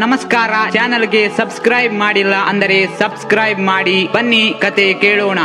ನಮಸ್ಕಾರ. ಚಾನೆಲ್ಗೆ ಸಬ್ಸ್ಕ್ರೈಬ್ ಮಾಡಿಲ್ಲ ಅಂದರೆ ಸಬ್ಸ್ಕ್ರೈಬ್ ಮಾಡಿ. ಬನ್ನಿ ಕತೆ ಕೇಳೋಣ.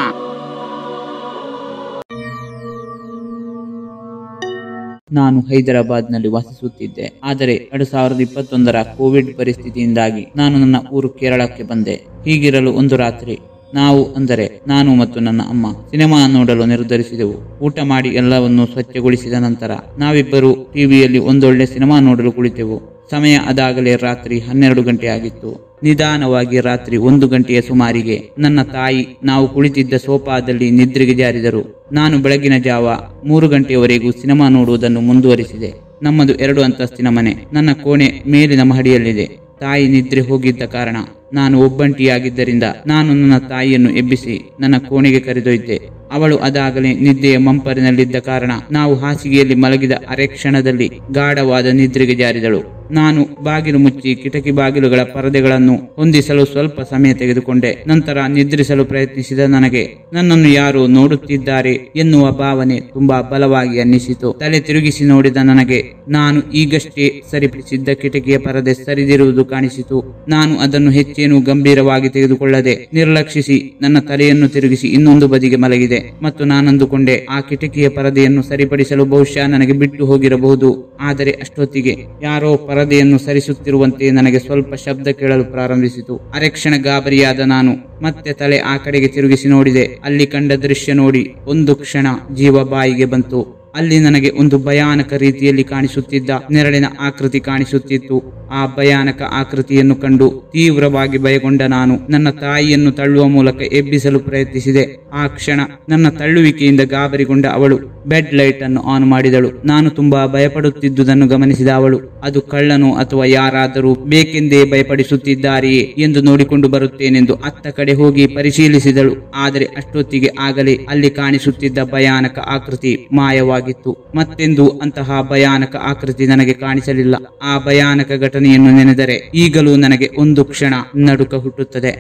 ನಾನು ಹೈದರಾಬಾದ್ನಲ್ಲಿ ವಾಸಿಸುತ್ತಿದ್ದೆ. ಆದರೆ 2021ರ ಕೋವಿಡ್ ಪರಿಸ್ಥಿತಿಯಿಂದಾಗಿ ನಾನು ನನ್ನ ಊರು ಕೇರಳಕ್ಕೆ ಬಂದೆ. ಹೀಗಿರಲು ಒಂದು ರಾತ್ರಿ ನಾವು ಅಂದರೆ ನಾನು ಮತ್ತು ನನ್ನ ಅಮ್ಮ ಸಿನಿಮಾ ನೋಡಲು ನಿರ್ಧರಿಸಿದೆವು. ಊಟ ಮಾಡಿ ಎಲ್ಲವನ್ನು ಸ್ವಚ್ಛಗೊಳಿಸಿದ ನಂತರ ನಾವಿಬ್ಬರು ಟಿವಿಯಲ್ಲಿ ಒಂದೊಳ್ಳೆ ಸಿನಿಮಾ ನೋಡಲು ಕುಳಿತೆವು. ಸಮಯ ಅದಾಗಲೇ ರಾತ್ರಿ 12 ಗಂಟೆ ಆಗಿತ್ತು. ನಿಧಾನವಾಗಿ ರಾತ್ರಿ 1 ಗಂಟೆಯ ಸುಮಾರಿಗೆ ನನ್ನ ತಾಯಿ ನಾವು ಕುಳಿತಿದ್ದ ಸೋಫಾದಲ್ಲಿ ನಿದ್ರೆಗೆ ಜಾರಿದರು. ನಾನು ಬೆಳಗಿನ ಜಾವ 3 ಗಂಟೆಯವರೆಗೂ ಸಿನಿಮಾ ನೋಡುವುದನ್ನು ಮುಂದುವರಿಸಿದೆ. ನಮ್ಮದು 2 ಅಂತಸ್ತಿನ ಮನೆ. ನನ್ನ ಕೋಣೆ ಮೇಲಿನ ಮಹಡಿಯಲ್ಲಿದೆ. ತಾಯಿ ನಿದ್ರೆ ಹೋಗಿದ್ದ ಕಾರಣ ನಾನು ಒಬ್ಬಂಟಿಯಾಗಿದ್ದರಿಂದ ನಾನು ನನ್ನ ತಾಯಿಯನ್ನು ಎಬ್ಬಿಸಿ ನನ್ನ ಕೋಣೆಗೆ ಕರೆದೊಯ್ದೆ. ಅವಳು ಅದಾಗಲೇ ನಿದ್ದೆಯ ಮಂಪರಿನಲ್ಲಿದ್ದ ಕಾರಣ ನಾವು ಹಾಸಿಗೆಯಲ್ಲಿ ಮಲಗಿದ ಅರೆ ಕ್ಷಣದಲ್ಲಿ ಗಾಢವಾದ ನಿದ್ರೆಗೆ ಜಾರಿದಳು. ನಾನು ಬಾಗಿಲು ಮುಚ್ಚಿ ಕಿಟಕಿ ಬಾಗಿಲುಗಳ ಪರದೆಗಳನ್ನು ಹೊಂದಿಸಲು ಸ್ವಲ್ಪ ಸಮಯ ತೆಗೆದುಕೊಂಡೆ. ನಂತರ ನಿದ್ರಿಸಲು ಪ್ರಯತ್ನಿಸಿದ ನನಗೆ ನನ್ನನ್ನು ಯಾರೋ ನೋಡುತ್ತಿದ್ದಾರೆ ಎನ್ನುವ ಭಾವನೆ ತುಂಬಾ ಬಲವಾಗಿ ಅನ್ನಿಸಿತು. ತಲೆ ತಿರುಗಿಸಿ ನೋಡಿದ ನನಗೆ ನಾನು ಈಗಷ್ಟೇ ಸರಿಪಡಿಸಿದ್ದ ಕಿಟಕಿಯ ಪರದೆ ಸರಿದಿರುವುದು ಕಾಣಿಸಿತು. ನಾನು ಅದನ್ನು ಹೆಚ್ಚೇನು ಗಂಭೀರವಾಗಿ ತೆಗೆದುಕೊಳ್ಳದೆ ನಿರ್ಲಕ್ಷಿಸಿ ನನ್ನ ತಲೆಯನ್ನು ತಿರುಗಿಸಿ ಇನ್ನೊಂದು ಬದಿಗೆ ಮಲಗಿದೆ ಮತ್ತು ನಾನಂದುಕೊಂಡೆ ಆ ಕಿಟಕಿಯ ಪರದೆಯನ್ನು ಸರಿಪಡಿಸಲು ಬಹುಶಃ ನನಗೆ ಬಿಟ್ಟು ಹೋಗಿರಬಹುದು. ಆದರೆ ಅಷ್ಟೊತ್ತಿಗೆ ಯಾರೋ ಪರದೆಯನ್ನು ಸರಿಸುತ್ತಿರುವಂತೆ ನನಗೆ ಸ್ವಲ್ಪ ಶಬ್ದ ಕೇಳಲು ಪ್ರಾರಂಭಿಸಿತು. ಅರೆಕ್ಷಣ ಗಾಬರಿಯಾದ ನಾನು ಮತ್ತೆ ತಲೆ ಆ ಕಡೆಗೆ ತಿರುಗಿಸಿ ನೋಡಿದೆ. ಅಲ್ಲಿ ಕಂಡ ದೃಶ್ಯ ನೋಡಿ ಒಂದು ಕ್ಷಣ ಜೀವ ಬಾಯಿಗೆ ಬಂತು. ಅಲ್ಲಿ ನನಗೆ ಒಂದು ಭಯಾನಕ ರೀತಿಯಲ್ಲಿ ಕಾಣಿಸುತ್ತಿದ್ದ ನೆರಳಿನ ಆಕೃತಿ ಕಾಣಿಸುತ್ತಿತ್ತು. ಆ ಭಯಾನಕ ಆಕೃತಿಯನ್ನು ಕಂಡು ತೀವ್ರವಾಗಿ ಭಯಗೊಂಡ ನಾನು ನನ್ನ ತಾಯಿಯನ್ನು ತಳ್ಳುವ ಮೂಲಕ ಎಬ್ಬಿಸಲು ಪ್ರಯತ್ನಿಸಿದೆ. ಆ ಕ್ಷಣ ನನ್ನ ತಳ್ಳುವಿಕೆಯಿಂದ ಗಾಬರಿಗೊಂಡ ಅವಳು ಬೆಡ್ ಲೈಟ್ ಅನ್ನು ಆನ್ ಮಾಡಿದಳು. ನಾನು ತುಂಬಾ ಭಯಪಡುತ್ತಿದ್ದುದನ್ನು ಗಮನಿಸಿದ ಅವಳು ಅದು ಕಳ್ಳನೋ ಅಥವಾ ಯಾರಾದರೂ ಬೇಕೆಂದೇ ಭಯಪಡಿಸುತ್ತಿದ್ದಾರೆಯೇ ಎಂದು ನೋಡಿಕೊಂಡು ಬರುತ್ತೇನೆಂದು ಅತ್ತ ಕಡೆ ಹೋಗಿ ಪರಿಶೀಲಿಸಿದಳು. ಆದರೆ ಅಷ್ಟೊತ್ತಿಗೆ ಆಗಲೇ ಅಲ್ಲಿ ಕಾಣಿಸುತ್ತಿದ್ದ ಭಯಾನಕ ಆಕೃತಿ ಮಾಯವಾಗಿತ್ತು. ಮತ್ತೆಂದು ಅಂತಹ ಭಯಾನಕ ಆಕೃತಿ ನನಗೆ ಕಾಣಿಸಲಿಲ್ಲ. ಆ ಭಯಾನಕ ಘಟನೆಯನ್ನು ನೆನೆದರೆ ಈಗಲೂ ನನಗೆ ಒಂದು ಕ್ಷಣ ನಡುಕ ಹುಟ್ಟುತ್ತದೆ.